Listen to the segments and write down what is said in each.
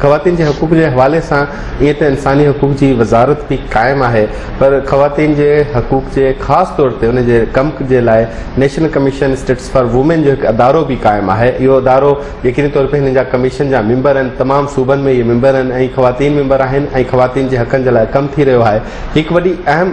خواتین کے حقوق کے حوالے سے یہ تو انسانی حقوق کی وزارت بھی قائم ہے، پر خواتین کے حقوق کے خاص طور پر ان کے کم کے لائے National Commission Status for Women جو ایک ادارو بھی قائم ہے. یہ ادارو یقینی طور پر ان کمیشن جا ممبر ہیں، تمام صوبن میں یہ ممبر ہیں، خواتین ممبر ہیں، خواتین کے حقن کے لائے کم تھی رہو ہے. ایک وڈی اہم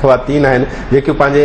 خواتین ہیں جو پانچے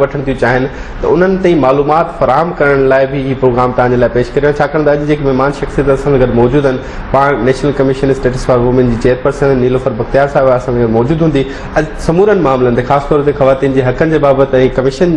وٹھن تھیوں چاہن، تو انہن تھی معلومات فراہم کرن لائے بھی یہ پروگرام تاں لائے پیش کرے. چھاکن اج جو مہمان شخصیت اساں گڈ موجود ہیں، پان National Commission Status for Women کی چیئرپرسن نیلوفر بختیار صاحب اساں موجود ہوں. اج سمورن معاملن تے خاص طور تے خواتین کے حقن کے بابت کمیشن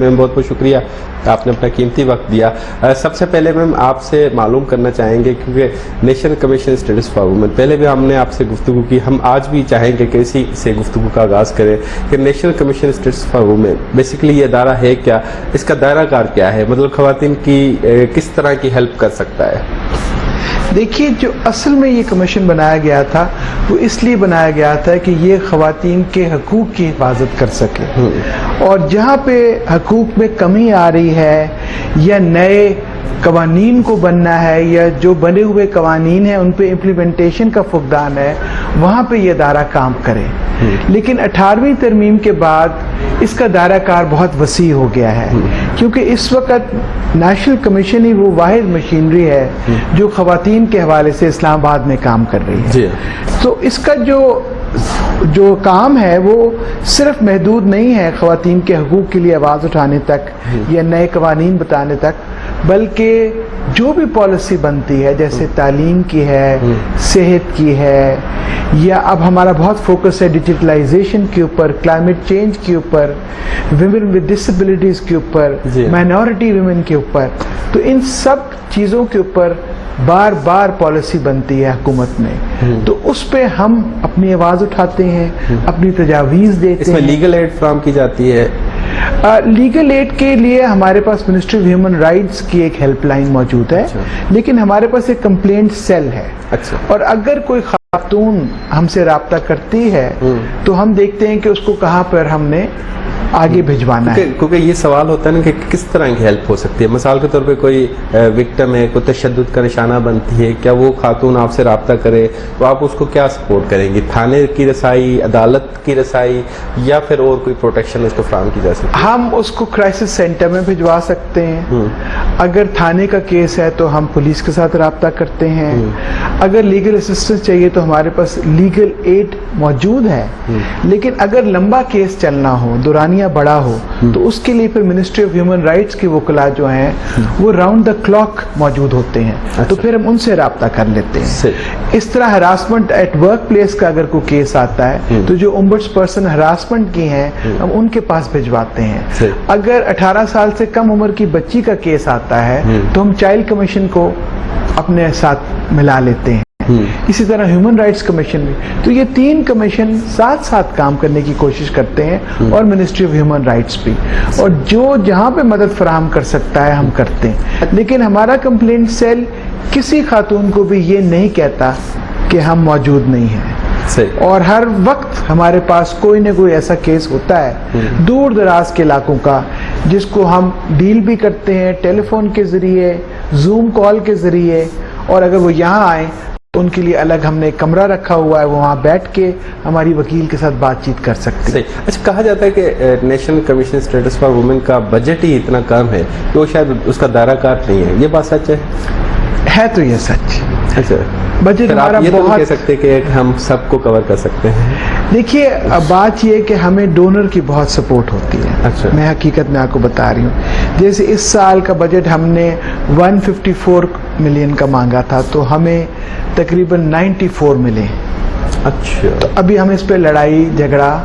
میم بہت بہت شکریہ، آپ نے اپنا قیمتی وقت دیا. سب سے پہلے میم آپ سے معلوم کرنا چاہیں گے کیونکہ National Commission Status for Women پہلے بھی ہم نے آپ سے گفتگو کی، ہم آج بھی چاہیں گے کہ اسی سے گفتگو کا آغاز کریں کہ National Commission Status for Women basically یہ ادارہ ہے کیا، اس کا دائرہ کار کیا ہے، مطلب خواتین کی کس طرح کی ہیلپ کر سکتا ہے؟ دیکھیے، جو اصل میں یہ کمیشن بنایا گیا تھا وہ اس لیے بنایا گیا تھا کہ یہ خواتین کے حقوق کی حفاظت کر سکے، اور جہاں پہ حقوق میں کمی آ رہی ہے یا نئے قوانین کو بننا ہے یا جو بنے ہوئے قوانین ہیں ان پہ امپلیمنٹیشن کا فقدان ہے، وہاں پہ یہ ادارہ کام کرے. لیکن 18ویں ترمیم کے بعد اس کا دائرہ کار بہت وسیع ہو گیا ہے، کیونکہ اس وقت نیشنل کمیشن ہی وہ واحد مشینری ہے جو خواتین کے حوالے سے اسلام آباد میں کام کر رہی ہے. تو اس کا جو کام ہے وہ صرف محدود نہیں ہے خواتین کے حقوق کے لیے آواز اٹھانے تک یا نئے قوانین بتانے تک، بلکہ جو بھی پالیسی بنتی ہے جیسے تعلیم کی ہے، صحت کی ہے، یا اب ہمارا بہت فوکس ہے ڈیجیٹلائزیشن کے اوپر، کلائمیٹ چینج کے اوپر، ویمن ود ڈسیبلٹیز کے اوپر، مائنورٹی ویمن کے اوپر، تو ان سب چیزوں کے اوپر بار بار پالیسی بنتی ہے حکومت میں. تو اس پہ ہم اپنی آواز اٹھاتے ہیں، اپنی تجاویز دیتے ہیں. اس میں لیگل ایڈ فراہم کی جاتی ہے؟ لیگل ایڈ کے لیے ہمارے پاس منسٹری آف ہیومن رائٹس کی ایک ہیلپ لائن موجود ہے، لیکن ہمارے پاس ایک کمپلینٹ سیل ہے. اور اگر کوئی خاتون ہم سے رابطہ کرتی ہے تو ہم دیکھتے ہیں کہ اس کو کہاں پر ہم نے آگے بھجوانا ہے. کیونکہ یہ سوال ہوتا ہے نا کہ کس طرح کی ہیلپ ہو سکتی ہے. مثال کے طور پہ کوئی وکٹم ہے، کوئی تشدد کا نشانہ بنتی ہے، کیا وہ خاتون آپ سے رابطہ کرے تو آپ اس کو کیا سپورٹ کریں گی؟ تھانے کی رسائی، عدالت کی رسائی، یا پھر اور کوئی پروٹیکشن اس کو فراہم کی جا سکتی ہے؟ ہم اس کو کرائسس سینٹر میں بھجوا سکتے ہیں. اگر تھانے کا کیس ہے تو ہم پولیس کے ساتھ رابطہ کرتے ہیں. اگر لیگل اسسٹنس چاہیے تو ہمارے پاس لیگل ایڈ موجود ہے. لیکن اگر لمبا کیس چلنا ہو، دورانیہ بڑا ہو، تو اس کے لیے پھر منسٹری آف ہیومن رائٹس کے وکلاء جو ہیں وہ راؤنڈ دا کلاک موجود ہوتے ہیں. تو پھر ہم ان سے رابطہ کر لیتے ہیں. اس طرح ہراسمنٹ ایٹ ورک پلیس کا اگر کوئی کیس آتا ہے تو جو امبڈس پرسن ہراسمنٹ کی ہیں ہم ان کے پاس بھجواتے ہیں. اگر 18 سال سے کم عمر کی بچی کا کیس آتا ہے تو ہم چائلڈ کمیشن کو اپنے ساتھ ملا لیتے ہیں. اسی طرح ہیومن رائٹس کمیشن بھی. تو یہ 3 کمیشن ساتھ ساتھ کام کرنے کی کوشش کرتے ہیں، اور منسٹری آف ہیومن رائٹس بھی. اور جو جہاں پہ مدد فراہم کر سکتا ہے ہم کرتے ہیں. لیکن ہمارا کمپلینٹ سیل کسی خاتون کو بھی یہ نہیں کہتا کہ ہم موجود نہیں ہیں. اور ہر وقت ہمارے پاس کوئی نہ کوئی ایسا کیس ہوتا ہے دور دراز کے علاقوں کا جس کو ہم ڈیل بھی کرتے ہیں ٹیلی فون کے ذریعے، زوم کال کے ذریعے. اور اگر وہ یہاں آئیں تو ان کے لیے الگ ہم نے ایک کمرہ رکھا ہوا ہے، وہاں بیٹھ کے ہماری وکیل کے ساتھ بات چیت کر سکتے ہیں. اچھا، کہا جاتا ہے کہ National Commission Status for Women کا بجٹ ہی اتنا کم ہے کہ وہ شاید اس کا دائرہ کار نہیں ہے. یہ بات سچ ہے؟ تو یہ سچ. اچھا، بجٹ ہمارا یہ تو بہت کہہ سکتے کہ ہم سب کو کور کر سکتے ہیں. دیکھیے، بات یہ ہے کہ ہمیں ڈونر کی بہت سپورٹ ہوتی ہے. اچھا، میں حقیقت میں آپ کو بتا رہی ہوں. جیسے اس سال کا بجٹ ہم نے 154 ملین کا مانگا تھا تو ہمیں تقریباً 94 ملے. اچھا، تو ابھی ہم اس پہ لڑائی جھگڑا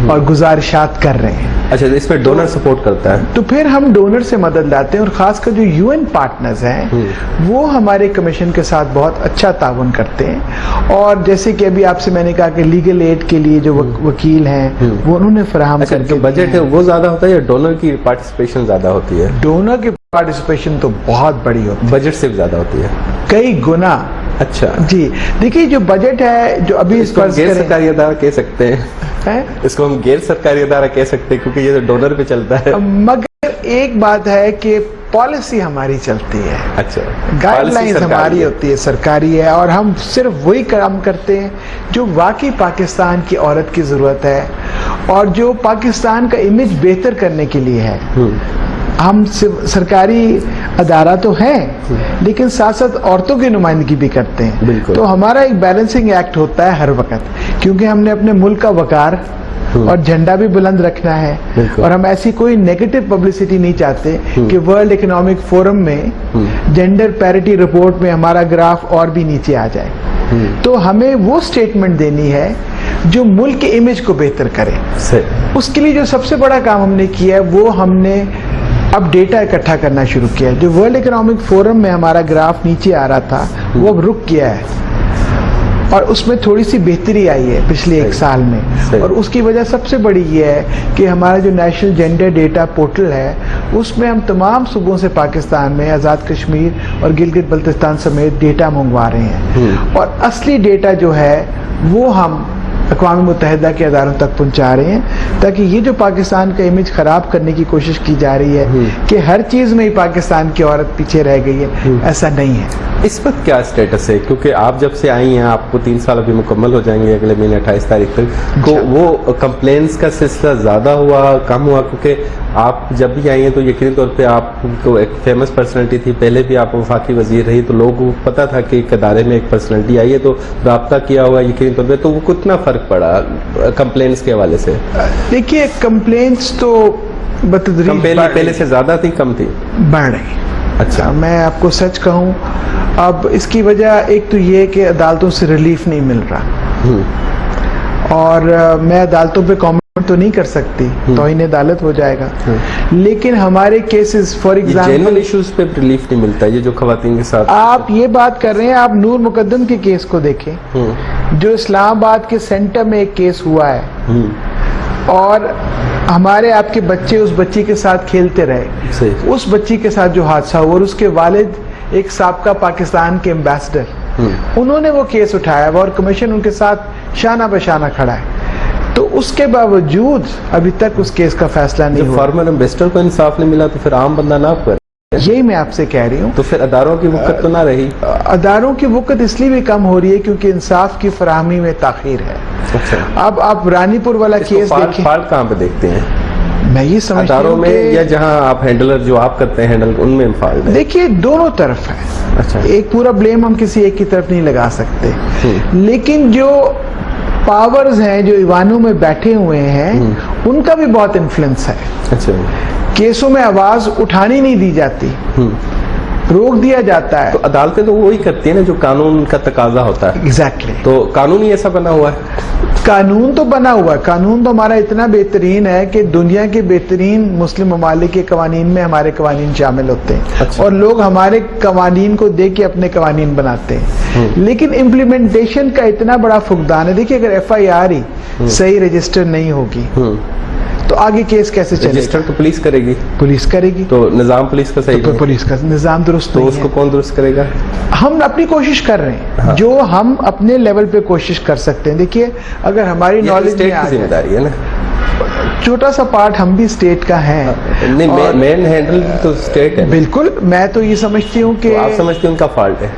اور گزارشات کر رہے ہیں. اچھا، اس میں ڈونر سپورٹ کرتا ہے. تو پھر ہم ڈونر سے مدد لاتے ہیں، اور خاص کر جو یو این پارٹنرز ہیں وہ ہمارے کمیشن کے ساتھ بہت اچھا تعاون کرتے ہیں. اور جیسے کہ ابھی آپ سے میں نے کہا کہ لیگل ایڈ کے لیے جو وکیل ہیں وہ انہوں نے فراہم کر کے بجٹ ہے وہ زیادہ ہوتا ہے یا ڈونر کی پارٹیسپیشن زیادہ ہوتی ہے؟ ڈونر کی پارٹیسپیشن تو بہت بڑی ہوتی ہے، بجٹ سے بھی زیادہ ہوتی ہے، کئی گنا. اچھا جی دیکھیے جو بجٹ ہے جو ابھی اس کو غیر سرکاری ادارہ کہہ سکتے ہیں، اس کو ہم غیر سرکاری ادارہ کہہ سکتے ہیں کیونکہ یہ ڈونر پہ چلتا ہے، مگر ایک بات ہے کہ پالیسی ہماری چلتی ہے، اچھا گائیڈ لائنز ہماری ہوتی ہے، سرکاری ہے، اور ہم صرف وہی کام کرتے ہیں جو واقعی پاکستان کی عورت کی ضرورت ہے اور جو پاکستان کا امیج بہتر کرنے کے لیے ہے۔ ہم سرکاری ادارہ تو ہیں لیکن ساتھ ساتھ عورتوں کی نمائندگی بھی کرتے ہیں، تو ہمارا ایک بیلنسنگ ایکٹ ہوتا ہے ہر وقت، کیونکہ ہم نے اپنے ملک کا وقار اور جھنڈا بھی بلند رکھنا ہے، اور ہم ایسی کوئی نیگیٹو پبلسٹی نہیں چاہتے کہ ورلڈ اکنامک فورم میں جینڈر پیرٹی رپورٹ میں ہمارا گراف اور بھی نیچے آ جائے، تو ہمیں وہ سٹیٹمنٹ دینی ہے جو ملک کے امیج کو بہتر کرے۔ اس کے لیے جو سب سے بڑا کام ہم نے کیا ہے وہ ہم نے اب ڈیٹا اکٹھا کرنا شروع کیا ہے۔ جو ورلڈ اکنامک فورم میں ہمارا گراف نیچے آ رہا تھا وہ اب رک گیا ہے، اور اس میں تھوڑی سی بہتری آئی ہے پچھلے ایک سال میں، اور اس کی وجہ سب سے بڑی یہ ہے کہ ہمارا جو نیشنل جینڈر ڈیٹا پورٹل ہے اس میں ہم تمام صوبوں سے پاکستان میں آزاد کشمیر اور گلگت بلتستان سمیت ڈیٹا منگوا رہے ہیں، اور اصلی ڈیٹا جو ہے وہ ہم اقوام متحدہ کے اداروں تک پہنچا رہے ہیں، تاکہ یہ جو پاکستان کا امیج خراب کرنے کی کوشش کی جا رہی ہے کہ ہر چیز میں ہی پاکستان کی عورت پیچھے رہ گئی ہے، ایسا نہیں ہے۔ اس وقت کیا سٹیٹس ہے؟ کیونکہ آپ جب سے آئی ہیں آپ کو 3 سال ابھی مکمل ہو جائیں گے اگلے مہینے 28 تاریخ تک، تو وہ کمپلینس کا سلسلہ زیادہ ہوا کم ہوا؟ کیونکہ آپ جب بھی آئی ہیں تو یقینی طور پہ آپ کو ایک فیمس پرسنالٹی تھی، پہلے بھی آپ وفاقی وزیر رہی، تو لوگوں کو پتہ تھا کہ ایک ادارے میں ایک پرسنالٹی آئی ہے، تو رابطہ کیا ہوا یقینی طور پہ، تو وہ کتنا فرق پڑا کمپلینس کے حوالے سے؟ دیکھیے کمپلینٹس تو بتدریج پہلے سے زیادہ تھی کم تھی؟ بڑھ رہی۔ اچھا، میں آپ کو سچ کہوں، اب اس کی وجہ ایک تو یہ کہ عدالتوں سے ریلیف نہیں مل رہا، اور میں عدالتوں پہ کامنٹ تو نہیں کر سکتی، توہین عدالت ہو جائے گا، لیکن ہمارے کیسز فار ایگزامپل ایشوز پہ ریلیف نہیں ملتا، یہ جو خواتین کے ساتھ آپ یہ بات کر رہے ہیں، آپ نور مقدم کے کیس کو دیکھیں جو اسلام آباد کے سینٹر میں ایک کیس ہوا ہے، اور ہمارے آپ کے بچے اس بچی کے ساتھ کھیلتے رہے، اس بچی کے ساتھ جو حادثہ ہوا، اور اس کے والد ایک سابقہ پاکستان کے ایمبیسڈر، انہوں نے وہ کیس اٹھایا اور کمیشن ان کے ساتھ شانہ بشانہ کھڑا ہے، تو اس کے باوجود ابھی تک اس کیس کا فیصلہ نہیں ہوا۔ فارمر ایمبیسڈر کو انصاف نہیں ملا تو پھر عام بندہ نہ کرے، یہی میں آپ سے کہہ رہی ہوں، تو پھر اداروں کی وقت تو نہ رہی؟ اداروں کی وقت اس لیے بھی کم ہو رہی ہے کیونکہ انصاف کی فراہمی میں تاخیر ہے۔ اب آپ رانی پور والا کیس دیکھیں، فالٹ کہاں پہ دیکھتے ہیں؟ میں یہ سمجھتا اداروں ہوں میں کہ یا جہاں آپ ہینڈلر جو آپ کرتے ہیں ہینڈل ان میں فالٹ ہے؟ دیکھیے دونوں طرف ہے، اچھا، ایک پورا بلیم ہم کسی ایک کی طرف نہیں لگا سکتے، لیکن جو پاورز ہیں جو ایوانوں میں بیٹھے ہوئے ہیں ان کا بھی بہت انفلوئنس ہے۔ اچھا، کیسوں میں آواز اٹھانی نہیں دی جاتی، روک دیا جاتا ہے، تو عدالتیں تو وہی کرتی ہیں نا جو قانون کا تقاضا ہوتا ہے۔ ایگزیکٹلی، تو قانون ہی ایسا بنا ہوا ہے؟ قانون تو بنا ہوا ہے، قانون تو ہمارا اتنا بہترین ہے کہ دنیا کے بہترین مسلم ممالک کے قوانین میں ہمارے قوانین شامل ہوتے ہیں، اور لوگ ہمارے قوانین کو دیکھ کے اپنے قوانین بناتے ہیں، لیکن امپلیمنٹیشن کا اتنا بڑا فقدان ہے۔ دیکھیے اگر FIR ہی صحیح رجسٹر نہیں ہوگی تو آگے کیس کیسے چلے گا؟ رجسٹر تو پولیس کرے گی، پولیس کرے گی، تو نظام پولیس کا صحیح نہیں ہے، پولیس کا نظام درست تو نہیں اس ہے۔ کو کون درست کرے گا؟ ہم اپنی کوشش کر رہے ہیں، جو ہم اپنے لیول پہ کوشش کر سکتے ہیں۔ دیکھیے اگر ہماری نالج اسٹیٹ کی ذمہ داری ہے نا، چھوٹا سا پارٹ ہم بھی اسٹیٹ کا ہے، نہیں مین ہینڈل تو اسٹیٹ ہے۔ بالکل، میں تو یہ سمجھتی ہوں کہ آپ سمجھتے ہیں ان کا فالٹ ہے؟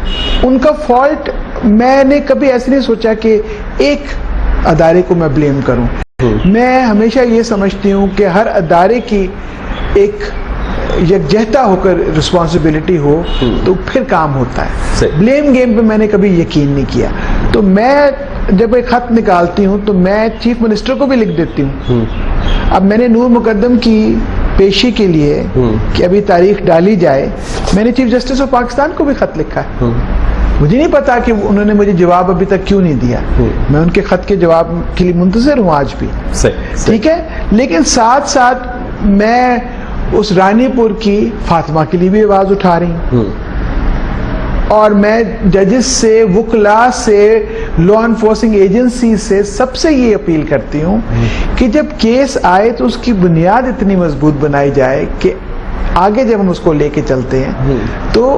ان کا فالٹ میں نے کبھی ایسے نہیں سوچا کہ ایک ادارے کو میں بلیم کروں، میں ہمیشہ یہ سمجھتی ہوں کہ ہر ادارے کی ایک یکجہتا ہو کر رسپانسبلٹی ہو تو پھر کام ہوتا ہے۔ بلیم گیم پہ میں نے کبھی یقین نہیں کیا، تو میں جب ایک خط نکالتی ہوں تو میں چیف منسٹر کو بھی لکھ دیتی ہوں۔ اب میں نے نور مقدم کی پیشی کے لیے کہ ابھی تاریخ ڈالی جائے، میں نے چیف جسٹس آف پاکستان کو بھی خط لکھا ہے، مجھے نہیں پتا کہ انہوں نے مجھے جواب ابھی تک کیوں نہیں دیا، میں ان کے خط کے جواب کے لیے منتظر ہوں آج بھی، ٹھیک ہے، لیکن ساتھ ساتھ میں اس رانی پور کی فاطمہ کے لیے بھی آواز اٹھا رہی ہوں، اور میں ججز سے، وکلاء سے، لا انفورسنگ ایجنسی سے سب سے یہ اپیل کرتی ہوں کہ جب کیس آئے تو اس کی بنیاد اتنی مضبوط بنائی جائے کہ آگے جب ہم اس کو لے کے چلتے ہیں تو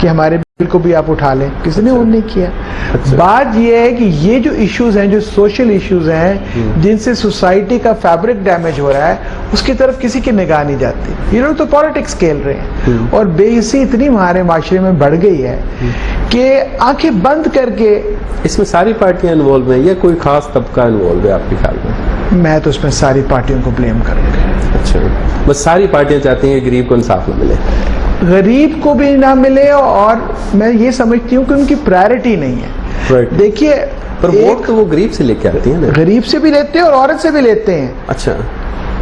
کہ ہمارے بل کو بھی آپ اٹھا لیں, کسی نے وہ نہیں کیا. بات یہ ہے کہ یہ جو ایشوز ہیں, جو سوشل ایشوز ہیں جن سے سوسائٹی کا فیبرک ڈیمیج ہو رہا ہے, اس کی طرف کسی کی نگاہ نہیں جاتی. یہ لوگ تو پالیٹکس کھیل رہے ہیں, اور بے حسی اتنی ہمارے معاشرے میں بڑھ گئی ہے کہ آنکھیں بند کر کے. اس میں ساری پارٹیاں انوالو ہیں یا کوئی خاص طبقہ انوالو ہے آپ کے خیال میں؟ میں تو اس میں ساری پارٹیوں کو بلیم کروں گا. اچھا, بس ساری پارٹیاں چاہتی ہیں کہ غریب کو انصاف نہ ملے, غریب کو بھی نہ ملے, اور میں یہ سمجھتی ہوں کہ ان کی پرائرٹی نہیں ہے. دیکھیے, پر ووٹ تو وہ غریب سے لے کے آتی ہیں نا. غریب سے بھی لیتے ہیں اور عورت سے بھی لیتے ہیں. اچھا,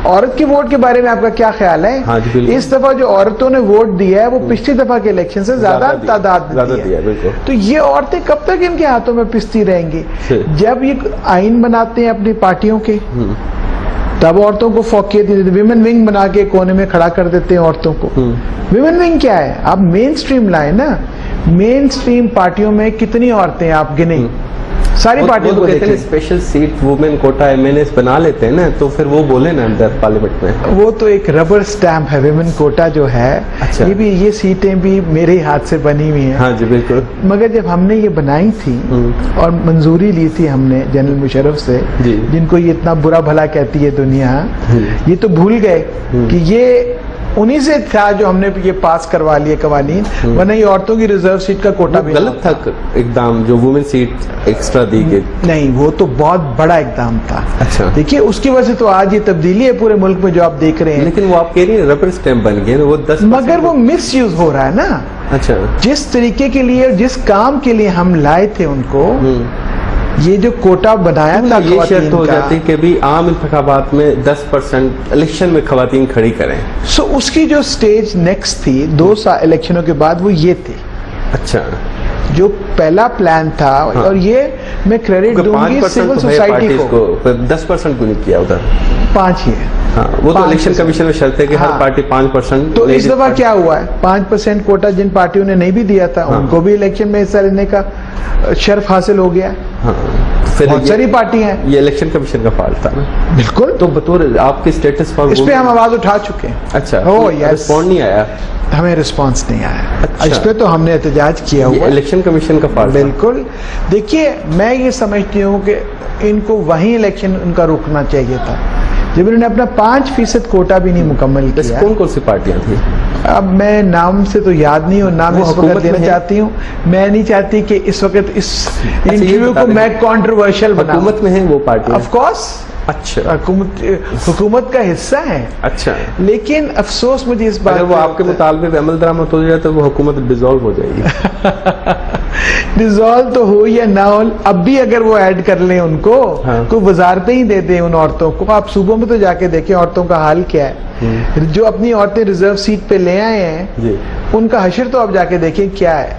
عورت کی ووٹ کے بارے میں آپ کا کیا خیال ہے؟ ہاں جی بالکل. اس دفعہ جو عورتوں نے ووٹ دیا ہے وہ پچھلی دفعہ کے الیکشن سے زیادہ تعداد میں دیا ہے. تو یہ عورتیں کب تک ان کے ہاتھوں میں پستی رہیں گی؟ جب یہ آئین بناتے ہیں اپنی پارٹیوں کے تب عورتوں کو فوقیت دیتے, ویمن ونگ بنا کے کونے میں کھڑا کر دیتے ہیں عورتوں کو. ویمن ونگ کیا ہے؟ آپ مین سٹریم لائیں نا. مین سٹریم پارٹیوں میں کتنی عورتیں آپ گنیں؟ ساری پارٹیوں کو دیکھیں. Special seat women quota M N S بنا لیتے ہیں نا, تو پھر وہ بولے نا اندر پارلیمنٹ میں. وہ تو ایک ربر سٹیمپ ہے ویمن کوٹا جو ہے. یہ بھی, یہ سیٹیں بھی میرے ہاتھ سے بنی ہوئی ہیں. ہاں جی بالکل. مگر جب ہم نے یہ بنائی تھی اور منظوری لی تھی ہم نے جنرل مشرف سے, جن کو یہ اتنا برا بھلا کہتی ہے دنیا, یہ تو بھول گئے کہ یہ انہی سے تھا جو ہم نے یہ پاس کروا لیے قوانین, ورنہ یہ عورتوں کی ریزرو سیٹ کا کوٹا بھی غلط تھا اقدام جو وومن سیٹ ایکسٹرا دی گئی. نہیں, وہ تو بہت بڑا اقدام تھا. اچھا, دیکھیے اس کی وجہ سے تو آج یہ تبدیلی ہے پورے ملک میں جو آپ دیکھ رہے ہیں. لیکن وہ آپ کہہ رہی ہیں ربر سٹیمپ بن گئے, وہ 10%. مگر وہ مس یوز ہو رہا ہے نا. اچھا, جس طریقے کے لیے, جس کام کے لیے ہم لائے تھے ان کو, یہ جو کوٹا بنایا تھا, یہ شرط ہو جاتی کہ بھی عام انتخابات میں 10% الیکشن میں خواتین کھڑی کریں. سو اس کی جو سٹیج نیکسٹ تھی 2 سال الیکشنوں کے بعد وہ یہ تھی. اچھا, جو پہلا پلان تھا, اور یہ میں کریڈٹ دوں گی سول سوسائٹی کو. 10% کو نہیں کیا ادھر, 5 ہی ہے. ہاں, وہ تو الیکشن کمیشن میں شرط ہے کہ ہر پارٹی 5%. تو اس دفعہ کیا ہوا ہے, 5% کوٹا جن پارٹیوں نے نہیں بھی دیا تھا ان کو بھی الیکشن میں حصہ لینے کا شرف حاصل ہو گیا. ہاں, بہت ساری پارٹی ہیں. یہ الیکشن کمیشن کا فالٹ تھا نا. بالکل. تو بطور آپ کے سٹیٹس پر اس پہ ہم آواز اٹھا چکے ہیں. اچھا, رسپونڈ نہیں آیا, ہمیں رسپانس نہیں آیا. اس پہ تو ہم نے احتجاج کیا ہوا. الیکشن کمیشن کا فالٹ. بالکل. دیکھیے, میں یہ سمجھتی ہوں کہ ان کو وہیں الیکشن ان کا روکنا چاہیے تھا جب انہوں نے اپنا 5% کوٹا بھی نہیں مکمل کیا. کون کون سی پارٹیاں تھیں؟ اب میں نام سے تو یاد نہیں ہوں, نام اس وقت دینا چاہتی ہوں. میں نہیں چاہتی کہ اس وقت اس انٹرویو کو میں کنٹروورشل بناؤں. حکومت میں ہیں وہ پارٹی؟ Of course. اچھا, حکومت کا حصہ ہے. اچھا, لیکن افسوس مجھے اس بات, اگر وہ آپ کے مطالبے پہ عمل درآمد ہو جائے تو وہ حکومت ڈیزالو ہو جائے گی. ڈیزالو تو ہو یا نہ ہو, اب بھی اگر وہ ایڈ کر لیں ان کو, کوئی وزارتیں ہی دے دیں ان عورتوں کو. آپ صوبوں میں تو جا کے دیکھیں عورتوں کا حال کیا ہے. جو اپنی عورتیں ریزرو سیٹ پہ لے آئے ہیں ان کا حشر تو آپ جا کے دیکھیں کیا ہے.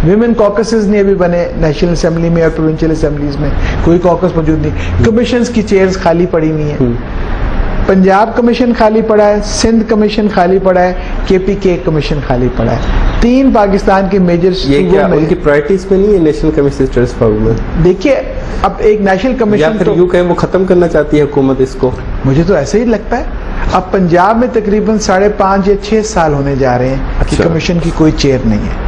ویمن کاکسز نہیں ابھی بنے نیشنل اسمبلی میں اور پروونشل اسمبلیز میں, کوئی کاکس موجود نہیں. کمیشنز کی چیئرز خالی پڑی ہوئی ہیں. پنجاب کمیشن خالی پڑا ہے, سندھ کمیشن خالی پڑا ہے, کے پی کے کمیشن خالی پڑا ہے. 3 پاکستان کے میجر یہ کیا ان کی پرائرٹیز میں نہیں ہے نیشنل کمیشن ٹرانسفر میں؟ دیکھیے, اب ایک نیشنل کمیشن, یا پھر یوں کہیں وہ ختم کرنا چاہتی ہے حکومت اس کو. مجھے تو ایسے ہی لگتا ہے. اب پنجاب میں تقریباً 5.5 یا 6 سال ہونے جا رہے ہیں کہ کمیشن کی کوئی چیئر نہیں ہے,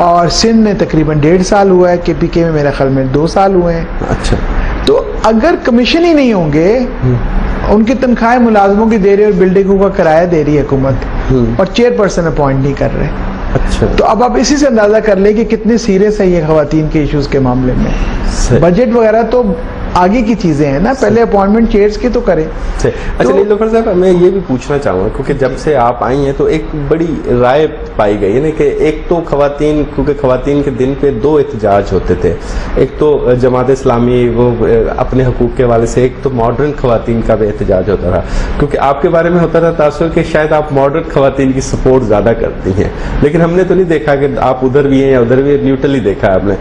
اور سندھ میں تقریباً 1.5 سال ہوا ہے, کے پی کے میں میرے خیال میں 2 سال ہوئے ہیں. اچھا, تو اگر کمیشن ہی نہیں ہوں گے, ان کی تنخواہیں ملازموں کی دے رہی اور بلڈنگوں کا کرایہ دے رہی ہے حکومت, اور چیئر پرسن اپوائنٹ نہیں کر رہے. اچھا, تو اب آپ اسی سے اندازہ کر لیں کہ کتنے سیریس ہے یہ خواتین کے ایشوز کے معاملے میں. بجٹ وغیرہ تو آگے کی چیزیں ہیں نا, پہلے اپوائنٹمنٹ چیئرز کی تو کریں. اچھا نیلوفر صاحب, میں یہ بھی پوچھنا چاہوں گا کیونکہ جب سے آپ آئی ہیں تو ایک بڑی رائے پائی گئی ہے نا کہ ایک تو خواتین, کیونکہ خواتین کے دن پہ 2 احتجاج ہوتے تھے. ایک تو جماعت اسلامی وہ اپنے حقوق کے حوالے سے, ایک تو ماڈرن خواتین کا بھی احتجاج ہوتا تھا. کیونکہ آپ کے بارے میں ہوتا تھا تاثر کہ شاید آپ ماڈرن خواتین کی سپورٹ زیادہ کرتی ہیں, لیکن ہم نے تو نہیں دیکھا کہ آپ ادھر بھی ہیں یا ادھر بھی, نیوٹرلی دیکھا ہے آپ نے.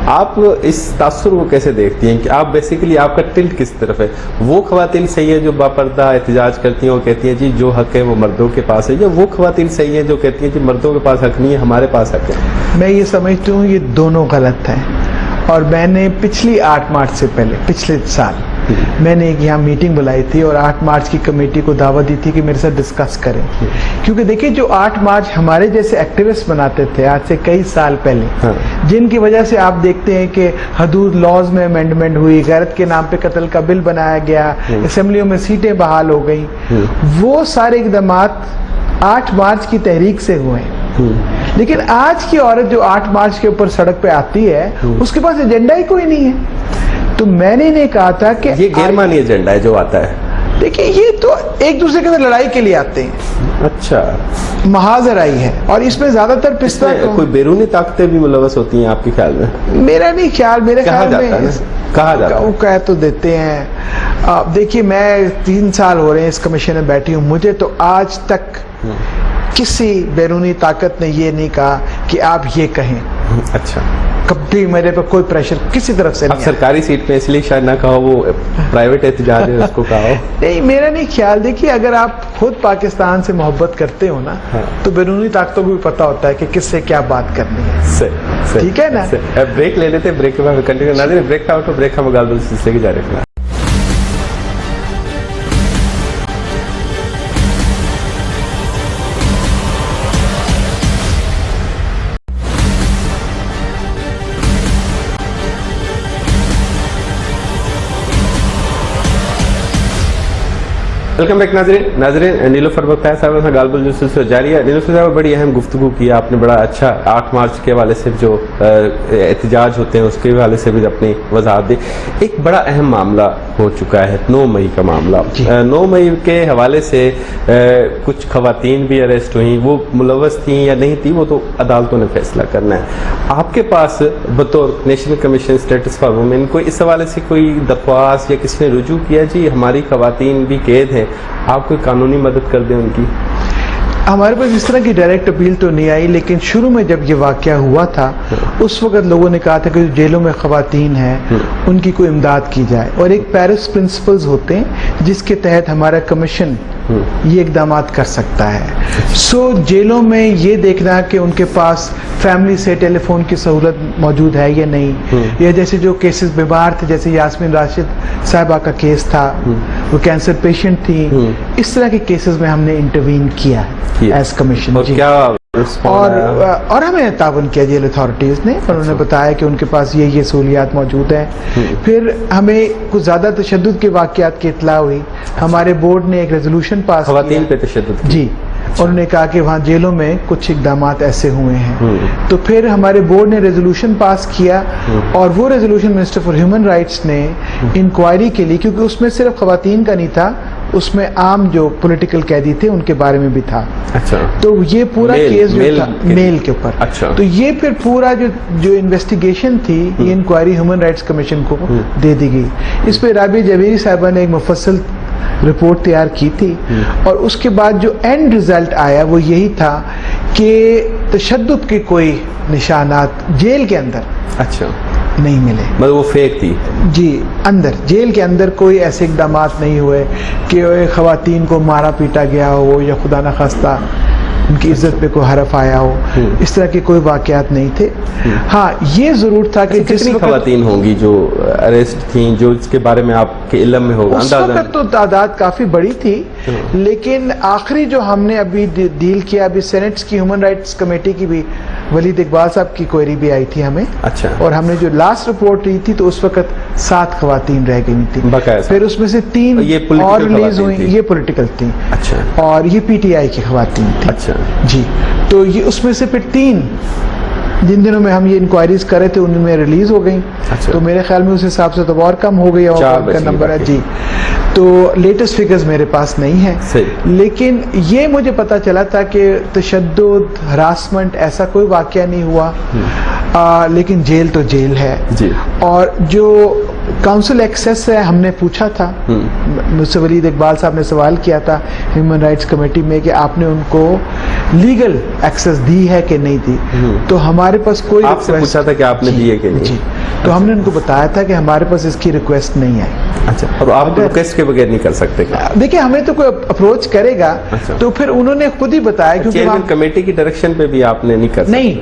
آپ اس تاثر کو کیسے دیکھتی ہیں کہ آپ بیسیکلی آپ کا ٹلٹ کس طرف ہے؟ وہ خواتین صحیح ہے جو باپردہ احتجاج کرتی ہیں اور کہتی ہیں جی جو حق ہے وہ مردوں کے پاس ہے, یا وہ خواتین صحیح ہیں جو کہتی ہیں جی مردوں کے پاس حق نہیں ہے, ہمارے پاس حق ہے؟ میں یہ سمجھتی ہوں یہ دونوں غلط ہیں, اور میں نے پچھلی 8 مارچ سے پہلے, پچھلے سال میں نے ایک یہاں میٹنگ بلائی تھی اور 8 مارچ کی کمیٹی کو دعوت دی تھی کہ میرے ساتھ ڈسکس کریں، کیونکہ دیکھیں جو 8 مارچ ہمارے جیسے ایکٹیوسٹ بناتے تھے آج سے کئی سال پہلے، جن کی وجہ سے آپ دیکھتے ہیں کہ حدود لاز میں امینڈمنٹ ہوئی، غیرت کے نام پہ قتل کا بل بنایا گیا، اسمبلیوں میں سیٹیں بحال ہو گئیں، وہ سارے اقدامات 8 مارچ کی تحریک سے ہوئے ہیں۔ لیکن آج کی عورت جو 8 مارچ کے اوپر سڑک پہ آتی ہے اس کے پاس ایجنڈا ہی کوئی نہیں ہے۔ تو میں نے انہیں کہا تھا کہ یہ غیر معنی ایجنڈا ہے جو آتا ہے، دیکھیں یہ تو ایک دوسرے کے اندر لڑائی کے لیے آتے ہیں، اچھا محاذ رائی ہے، اور اس میں زیادہ تر پستہ کوئی بیرونی طاقتیں بھی ملوث ہوتی ہیں آپ کے خیال میں؟ میرا نہیں خیال، میرے خیال میں کہا جاتا ہے، وہ کہہ تو دیتے ہیں۔ دیکھیے میں 3 سال ہو رہے ہیں اس کمیشن میں بیٹھی ہوں، مجھے تو آج تک کسی بیرونی طاقت نے یہ نہیں کہا کہ آپ یہ کہیں۔ اچھا، کبھی میرے پہ کوئی پریشر کسی طرف سے اب نہیں۔ سرکاری سیٹ پہ اس لیے شاید نہ کہو، وہ پرائیویٹ احتجاج ہے اس کو کہو۔ نہیں میرا نہیں خیال، دیکھیے اگر آپ خود پاکستان سے محبت کرتے ہو نا تو بیرونی طاقتوں کو بھی پتہ ہوتا ہے کہ کس سے کیا بات کرنی ہے، ٹھیک ہے نا؟ بریک لے لیتے، بریک کے بعد کنٹینیو۔ ناظرین بریک آؤٹ، بریک ہم غالب سلسلے کی جاری رکھنا۔ ویلکم بیک ناظرین نیلوفر بختیار صاحب سے غالب جو سلسلہ جاری ہے۔ نیلوفر صاحب بڑی اہم گفتگو کی آپ نے، بڑا اچھا 8 مارچ کے حوالے سے جو احتجاج ہوتے ہیں اس کے حوالے سے بھی اپنی وضاحت دی۔ ایک بڑا اہم معاملہ ہو چکا ہے 9 مئی کا معاملہ۔ 9 مئی کے حوالے سے کچھ خواتین بھی اریسٹ ہوئیں، وہ ملوث تھیں یا نہیں تھیں وہ تو عدالتوں نے فیصلہ کرنا ہے۔ آپ کے پاس بطور National Commission Status for Women کوئی اس حوالے سے کوئی درخواست یا کسی نے رجوع کیا جی ہماری خواتین بھی قید ہیں، آپ کوئی قانونی مدد کر دیں ان کی؟ ہمارے پاس اس طرح کی ڈائریکٹ اپیل تو نہیں آئی، لیکن شروع میں جب یہ واقعہ ہوا تھا اس وقت لوگوں نے کہا تھا کہ جو جیلوں میں خواتین ہیں ان کی کوئی امداد کی جائے، اور ایک پیرس پرنسپلز ہوتے ہیں جس کے تحت ہمارا کمیشن یہ اقدامات کر سکتا ہے۔ جیلوں میں یہ دیکھنا کہ ان کے پاس فیملی سے ٹیلی فون کی سہولت موجود ہے یا نہیں، یا جیسے جو کیسز بیمار تھے، جیسے یاسمین راشد صاحبہ کا کیس تھا، وہ کینسر پیشنٹ تھی، اس طرح کے کیسز میں ہم نے انٹروین کیا ہے ایز کمیشن۔ اور ہمیں تعاون کیا جیل اتھارٹیز نے، اور انہوں نے بتایا کہ ان کے پاس یہ سہولیات موجود ہیں۔ پھر ہمیں کچھ زیادہ تشدد کے واقعات کی اطلاع ہوئی، ہمارے بورڈ نے ایک ریزولوشن پاس کیا خواتین پہ تشدد، جی، اور انہوں نے کہا کہ وہاں جیلوں میں کچھ اقدامات ایسے ہوئے ہیں۔ تو پھر ہمارے بورڈ نے ریزولوشن پاس کیا، اور وہ resolution minister for human rights نے انکوائری کے لیے، کیونکہ اس میں صرف خواتین کا نہیں تھا، اس میں عام جو پولیٹیکل قیدی تھے ان کے بارے میں بھی تھا۔ اچھا، تو یہ پورا کیس جو تھا میل کے اوپر، اچھا، تو یہ پھر پورا جو انویسٹیگیشن تھی یہ انکوائری ہیومن رائٹس کمیشن کو دے دی گئی۔ اس پہ رابعہ جویری صاحبہ نے ایک مفصل رپورٹ تیار کی تھی، اور اس کے بعد جو اینڈ ریزلٹ آیا وہ یہی تھا کہ تشدد کے کوئی نشانات جیل کے اندر اچھا نہیں ملے، مطلب وہ فیک تھی جی، اندر جیل کے اندر کوئی ایسے اقدامات نہیں ہوئے کہ خواتین کو مارا پیٹا گیا ہو یا خدا نخواستہ ان کی عزت پہ کوئی حرف آیا ہو، اس طرح کے کوئی واقعات نہیں تھے۔ ہاں یہ ضرور تھا کہ کتنی خواتین ہوں گی جو اریسٹ تھیں جو اس کے بارے میں آپ کے علم میں ہوگا؟ اس وقت تو تعداد کافی بڑی تھی، لیکن آخری جو ہم نے ابھی ڈیل کیا، ابھی سینٹس کی ہیومن رائٹس کمیٹی کی بھی ولید اقبال صاحب کی کوئری بھی آئی تھی ہمیں، اچھا، اور ہم نے جو لاسٹ رپورٹ لی تھی تو اس وقت 7 خواتین رہ گئی تھیں، پھر اس میں سے 3 اور ریلیز ہوئی، یہ پولیٹیکل تھیں، اچھا، اور یہ پی ٹی آئی کی خواتین تھیں، اچھا جی۔ تو یہ اس میں سے پھر 3 جن دنوں میں ہم یہ انکوائریز کر رہے تھے ان میں ریلیز ہو گئیں، تو میرے خیال میں اس حساب سے تو اور کم ہو گئی، اور کا نمبر ہے جی۔ تو لیٹسٹ فگرز میرے پاس نہیں ہیں، لیکن یہ مجھے پتا چلا تھا کہ تشدد، ہراسمنٹ ایسا کوئی واقعہ نہیں ہوا، لیکن جیل تو جیل ہے جی۔ اور جو کاؤنسل ایکسیس ہے، ہم نے پوچھا تھا، مجھ سے ولید اقبال صاحب نے سوال کیا تھا ہیومن رائٹس کمیٹی میں کہ آپ نے ان کو لیگل ایکسیس دی ہے کہ نہیں دی، تو ہمارے پاس کوئی، آپ سے پوچھا تھا کہ آپ نے دی ہے کہ نہیں جی، تو ہم نے ان کو بتایا تھا کہ ہمارے پاس اس کی ریکویسٹ نہیں ہے۔ اچھا، اور آپ ریکویسٹ کے بغیر نہیں کر سکتے؟ دیکھیں ہمیں تو کوئی اپروچ کرے گا تو پھر انہوں نے خود ہی بتایا، کیونکہ چیئرمین کمیٹی کی ڈائریکشن پہ بھی آپ نے نہیں کر سکتے؟ نہیں،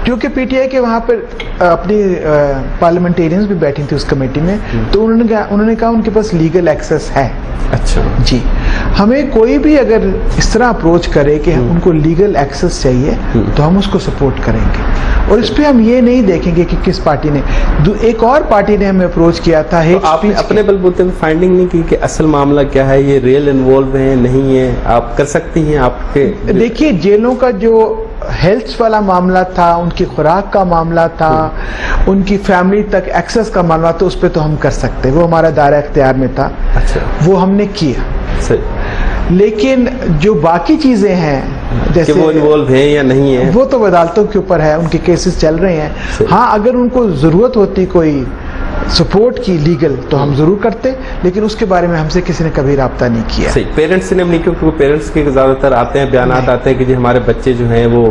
کیونکہ پی ٹی آئی کے وہاں پر اپنی پارلیمنٹیرینز بھی بیٹھی تھی اس کمیٹی میں, تو انہوں نے کہا ان کے پاس لیگل ایکسیس ہے. اچھا جی, ہمیں کوئی بھی اگر اس طرح اپروچ کرے کہ ان کو لیگل ایکسیس چاہیے تو ہم اس کو سپورٹ کریں گے, اور اس پہ ہم یہ نہیں دیکھیں گے کہ کس پارٹی نے. ایک اور پارٹی نے ہمیں اپروچ کیا تھا, آپ نے اپنے بل بوتے میں فائنڈنگ نہیں کی کہ اصل معاملہ کیا ہے, یہ ریئل انوالو ہیں نہیں ہے, آپ کر سکتی ہیں آپ کے. دیکھیے جیلوں کا جو ہیلتھ والا معاملہ تھا, ان کی خوراک کا معاملہ تھا, ان کی فیملی تک ایکسیس کا معاملہ تھا, اس پہ تو ہم کر سکتے, وہ ہمارا دائرہ اختیار میں تھا. اچھا, وہ ہم نے کیا. صحیح. لیکن جو باقی چیزیں ہیں جیسے وہ انوالو ہیں یا نہیں ہیں, وہ تو عدالتوں کے اوپر ہے, ان کے کیسز چل رہے ہیں. ہاں اگر ان کو ضرورت ہوتی کوئی سپورٹ کی لیگل تو ہم ضرور کرتے, لیکن اس کے بارے میں ہم سے کسی نے کبھی رابطہ نہیں کیا. صحیح. پیرنٹس نے نہیں, کیونکہ پیرنٹس کے زیادہ تر آتے ہیں بیانات آتے ہیں کہ جی ہمارے بچے جو ہیں وہ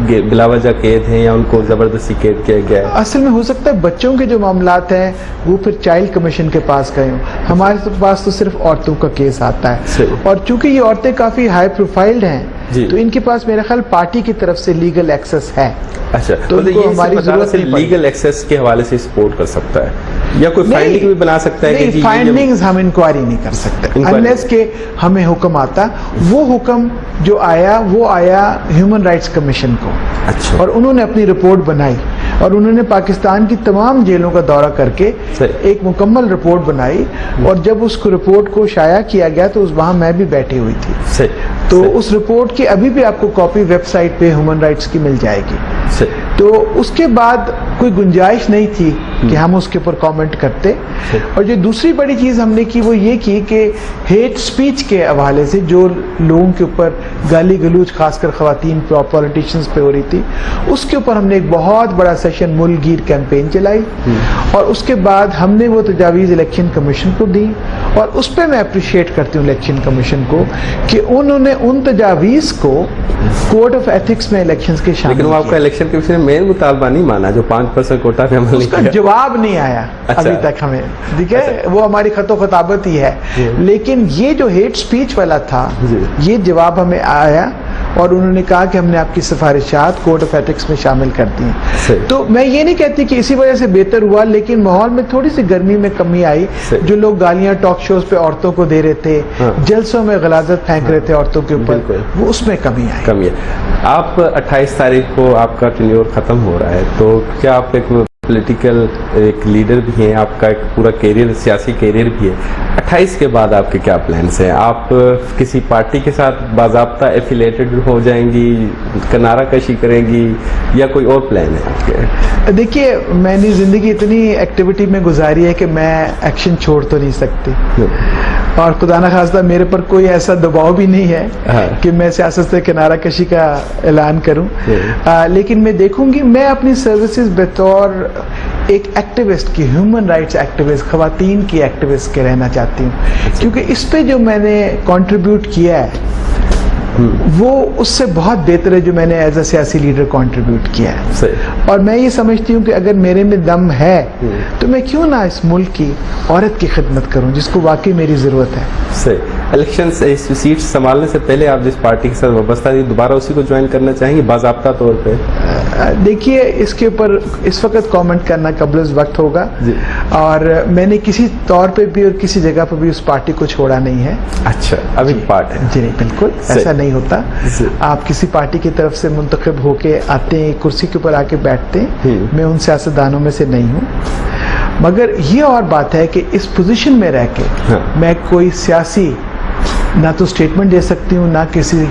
بلا وجہ قید ہیں یا ان کو زبردستی قید کیا گیا ہے. اصل میں ہو سکتا ہے بچوں کے جو معاملات ہیں وہ پھر چائلڈ کمیشن کے پاس گئے ہوں, ہمارے پاس تو صرف عورتوں کا کیس آتا ہے. اور چونکہ یہ عورتیں کافی ہائی پروفائلڈ ہیں تو ان کے پاس میرا خیال پارٹی کی طرف سے لیگل ایکسیس ہے. اچھا, تو یہ ہماری ضرورت نہیں پڑی. لیگل ایکسیس کے حوالے سے سپورٹ کر سکتا ہے یا کوئی فائنڈنگ بھی بنا سکتا ہے کہ فائنڈنگز ہم انکوائری نہیں کر سکتے انلیس کہ ہمیں حکم آتا. وہ حکم جو آیا وہ آیا ہیومن رائٹس کمیشن کو. اچھا, اور انہوں نے اپنی رپورٹ بنائی اور انہوں نے پاکستان کی تمام جیلوں کا دورہ کر کے ایک مکمل رپورٹ بنائی, اور جب اس کو رپورٹ کو شائع کیا گیا تو وہاں میں بھی بیٹھی ہوئی تھی. تو اس رپورٹ کی ابھی بھی آپ کو کاپی ویب سائٹ پہ ہیومن رائٹس کی مل جائے گی. تو اس کے بعد کوئی گنجائش نہیں تھی کہ ہم اس کے اوپر کامنٹ کرتے. اور جو دوسری بڑی چیز ہم نے کی وہ یہ کی کہ ہیٹ سپیچ کے حوالے سے جو لوگوں کے اوپر گالی گلوچ خاص کر خواتین پولیٹیشنز پہ ہو رہی تھی, اس کے اوپر ہم نے ایک بہت بڑا سیشن ملک گیر کیمپین چلائی, اور اس کے بعد ہم نے وہ تجاویز الیکشن کمیشن کو دی. اور اس پہ میں اپریشیٹ کرتی ہوں الیکشن کمیشن کو کہ انہوں نے ان تجاویز کو کوڈ آف ایتھکس میں الیکشنز کے شامل. لیکن وہ آپ کا الیکشن کمیشن نے مین مطالبہ نہیں مانا جو 5% کوٹا پہ عمل نہیں کیا. اس کا جواب نہیں آیا ابھی تک ہمیں, ٹھیک ہے, وہ ہماری خط و خطابت ہی ہے. لیکن یہ جو ہیٹ سپیچ والا تھا یہ جواب ہمیں آیا, اور انہوں نے کہا کہ ہم نے آپ کی سفارشات کوڈ آف ایتھکس میں شامل کر دی ہیں. تو میں یہ نہیں کہتی کہ اسی وجہ سے بہتر ہوا, لیکن ماحول میں تھوڑی سی گرمی میں کمی آئی. جو لوگ گالیاں ٹاک شوز پہ عورتوں کو دے رہے تھے, جلسوں میں غلاظت پھینک رہے تھے عورتوں کے اوپر, وہ اس میں کمی آئی. آپ 28 تاریخ کو آپ کا ٹینیور ختم ہو رہا ہے, تو کیا آپ ایک پولیٹیکل ایک لیڈر بھی ہیں, آپ کا ایک پورا کیریئر سیاسی کیریئر بھی ہے, 28 کے بعد آپ کے کیا پلانس ہیں؟ آپ کسی پارٹی کے ساتھ باضابطہ ایفیلیٹڈ ہو جائیں گی, کنارہ کشی کریں گی, یا کوئی اور پلان ہے آپ کے؟ دیکھیے میں نے زندگی اتنی ایکٹیویٹی میں گزاری ہے کہ میں ایکشن چھوڑ تو نہیں سکتی, اور خدا نخواستہ میرے پر کوئی ایسا دباؤ بھی نہیں ہے کہ میں سیاست سے کنارہ کشی کا اعلان کروں. لیکن میں دیکھوں گی, میں اپنی سروسز بطور ایک ایکٹیوسٹ کی, ہیومن رائٹس ایکٹیوسٹ, خواتین کی ایکٹیوسٹ کے رہنا چاہتی ہوں, کیونکہ اس پہ جو میں نے کنٹریبیوٹ کیا ہے وہ اس سے بہت بہتر ہے جو میں نے ایز اے سیاسی لیڈر کنٹریبیوٹ کیا ہے. اور میں یہ سمجھتی ہوں کہ اگر میرے میں دم ہے تو میں کیوں نہ اس ملک کی عورت کی خدمت کروں جس کو واقعی میری ضرورت ہے. الیکشن سیٹ سنبھالنے سے پہلے آپ جس پارٹی کے ساتھ وابستہ تھی دوبارہ اسی کو جوائن کرنا چاہیں گے باضابطہ طور پہ؟ دیکھیے اس کے اوپر اس وقت کامنٹ کرنا قبل از وقت ہوگا, اور میں نے کسی طور پہ بھی اور کسی جگہ پہ بھی اس پارٹی کو چھوڑا نہیں ہے. اچھا, ابھی پارٹ ہے؟ جی نہیں, بالکل ایسا نہیں ہوتا. آپ کسی پارٹی کی طرف سے منتخب ہو کے آتے ہیں, کرسی کے اوپر آ کے بیٹھتے ہیں, میں ان سیاستدانوں میں سے نہیں ہوں. مگر یہ اور بات ہے کہ اس پوزیشن میں رہ کے میں کوئی سیاسی نہ تو اسٹیٹمنٹ دے سکتی ہوں, نہ کسی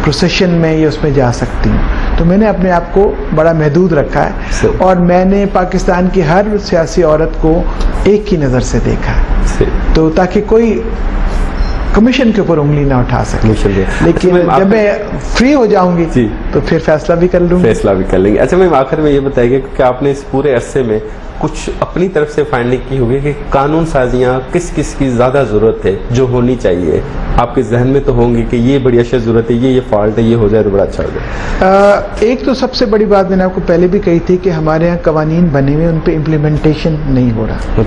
پروسیشن میں یا اس میں جا سکتی ہوں. تو میں نے اپنے آپ کو بڑا محدود رکھا ہے, اور میں نے پاکستان کی ہر سیاسی عورت کو ایک ہی نظر سے دیکھا ہے, تو تاکہ کوئی کمیشن کے اوپر انگلی نہ اٹھا سکے. لیکن جب میں فری ہو جاؤں گی تو پھر فیصلہ بھی کر لوں گی. فیصلہ بھی کر لیں گے. اچھا میم, آخر میں یہ بتائیے کہ آپ نے اس پورے عرصے میں کچھ اپنی طرف سے فائنڈنگ کی ہوگی کہ قانون سازیاں کس کس کی زیادہ ضرورت ہے جو ہونی چاہیے؟ آپ کے ذہن میں تو ہوں گی کہ یہ بڑی اشد ضرورت ہے، یہ فالٹ ہے، یہ ہو جائے تو بڑا اچھا ہو جائے۔ ایک تو سب سے بڑی بات میں نے آپ کو پہلے بھی کہی تھی کہ ہمارے یہاں قوانین بنے ہوئے ان پہ امپلیمنٹیشن نہیں ہو رہا۔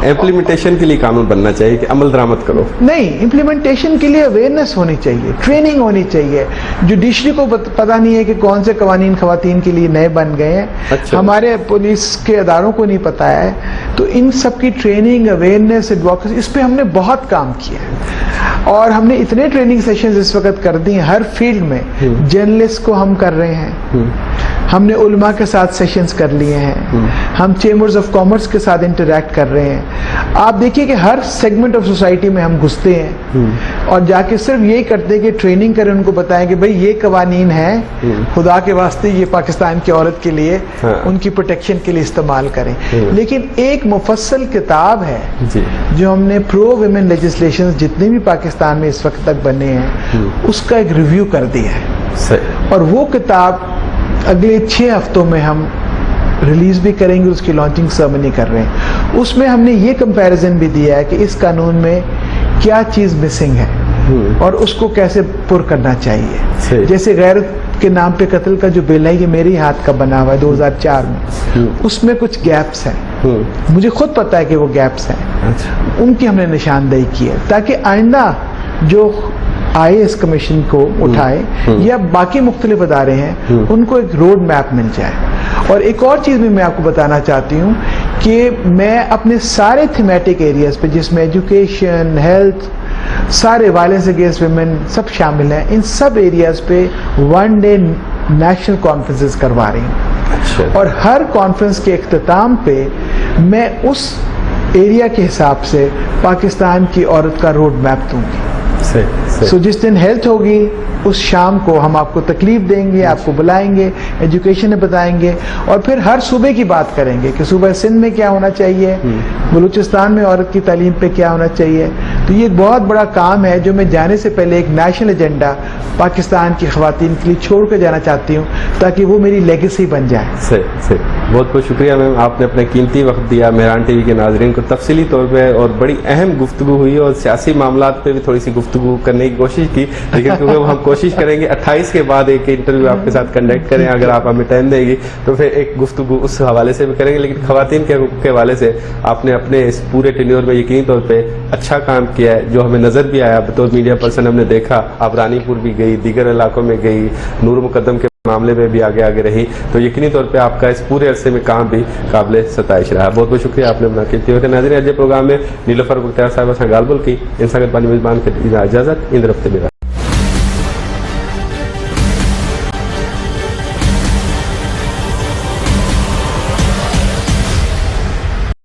امپلیمنٹیشن کے لیے قانون بننا چاہیے کہ عمل درآمد کرو؟ نہیں، امپلیمنٹیشن کے لیے اویئرنیس ہونی چاہیے، ٹریننگ ہونی چاہیے۔ جوڈیشری کو پتہ نہیں ہے کہ کون سے قوانین خواتین کے لیے نئے بن گئے ہیں، ہمارے پولیس کے اداروں کو نہیں پتہ ہے، تو ان سب کی ٹریننگ، اویئرنیس، ایڈوکیسی، اس پہ ہم نے بہت کام کیا ہے، اور ہم نے اتنے ٹریننگ سیشنز اس وقت کر دی ہیں ہر فیلڈ میں۔ جرنلسٹ کو ہم کر رہے ہیں، ہم نے علماء کے ساتھ سیشنز کر لیے ہیں، ہم چیمبرز آف کامرس کے ساتھ انٹریکٹ کر رہے ہیں۔ آپ دیکھیے کہ ہر سیگمنٹ آف سوسائٹی میں ہم گھستے ہیں اور جا کے صرف یہی کرتے ہیں کہ ٹریننگ کریں، ان کو بتائیں کہ بھئی یہ قوانین ہیں، خدا کے واسطے یہ پاکستان کی عورت کے لیے ان کی پروٹیکشن کے لیے استعمال کریں۔ لیکن ایک مفصل کتاب ہے جو ہم نے پرو ویمن لیجسلیشن جتنے بھی پاکستان میں اس وقت تک بنے ہیں اس کا ایک ریویو کر دیا ہے، اور وہ کتاب اگلے 6 ہفتوں میں ہم ریلیز بھی کریں گے، اس کی لانچنگ سرمنی کر رہے ہیں۔ اس میں ہم نے یہ کمپیریزن بھی دیا ہے کہ اس قانون میں کیا چیز مسنگ ہے اور اس کو کیسے پر کرنا چاہیے۔ جیسے غیرت کے نام پہ قتل کا جو بل ہے، یہ میرے ہاتھ کا بنا ہوا ہے 2004 میں، اس میں کچھ گیپس ہیں، مجھے خود پتا ہے کہ وہ گیپس ہیں، ان کی ہم نے نشاندہی کی ہے تاکہ آئندہ جو IAS کمیشن کو اٹھائے یا باقی مختلف ادارے ہیں ان کو ایک روڈ میپ مل جائے۔ اور ایک اور چیز بھی میں آپ کو بتانا چاہتی ہوں کہ میں اپنے سارے تھیمیٹک ایریاز پہ، جس میں ایجوکیشن، ہیلتھ، سارے وائلنس اگینسٹ ویمن سب شامل ہیں، ان سب ایریاز پہ 1 ڈے نیشنل کانفرنسز کروا رہی ہوں، اور ہر کانفرنس کے اختتام پہ میں اس ایریا کے حساب سے پاکستان کی عورت کا روڈ میپ دوں گی۔ سو جس دن ہیلتھ ہوگی اس شام کو ہم آپ کو تکلیف دیں گے، آپ کو بلائیں گے، ایجوکیشن میں بتائیں گے، اور پھر ہر صوبے کی بات کریں گے کہ صوبہ سندھ میں کیا ہونا چاہیے، بلوچستان میں عورت کی تعلیم پہ کیا ہونا چاہیے۔ تو یہ ایک بہت بڑا کام ہے جو میں جانے سے پہلے ایک نیشنل ایجنڈا پاکستان کی خواتین کے لیے چھوڑ کے جانا چاہتی ہوں تاکہ وہ میری لیگیسی بن جائے۔ صحیح، بہت بہت شکریہ میم، آپ نے اپنا قیمتی وقت دیا۔ مہران ٹی وی کے ناظرین کو تفصیلی طور پہ اور بڑی اہم گفتگو ہوئی، اور سیاسی معاملات پہ بھی تھوڑی سی گفتگو کرنے کی کوشش کی، لیکن کیونکہ ہم کوشش کریں گے 28 کے بعد ایک انٹرویو آپ کے ساتھ کنڈکٹ کریں، اگر آپ ہمیں ٹائم دیں گی تو پھر ایک گفتگو اس حوالے سے بھی کریں گے۔ لیکن خواتین کے حقوق کے حوالے سے آپ نے اپنے اس پورے ٹینیور میں یقینی طور پہ اچھا کام کیا ہے، جو ہمیں نظر بھی آیا بطور میڈیا پرسن۔ ہم نے دیکھا آپ رانی پور بھی گئی، دیگر علاقوں میں گئی، نور مقدم کے معاملے میں بھی آگے رہی، تو یقینی طور پہ آپ کا اس پورے عرصے میں کام بھی قابل ستائش رہا۔ بہت بہت شکریہ آپ نے اپنا قیمتی وقت۔ ناظرین، اج پروگرام میں نیلوفر بختیار صاحب سے گال بول کی انسانیت پانی میزبان کے اجازت ان ہفتے میں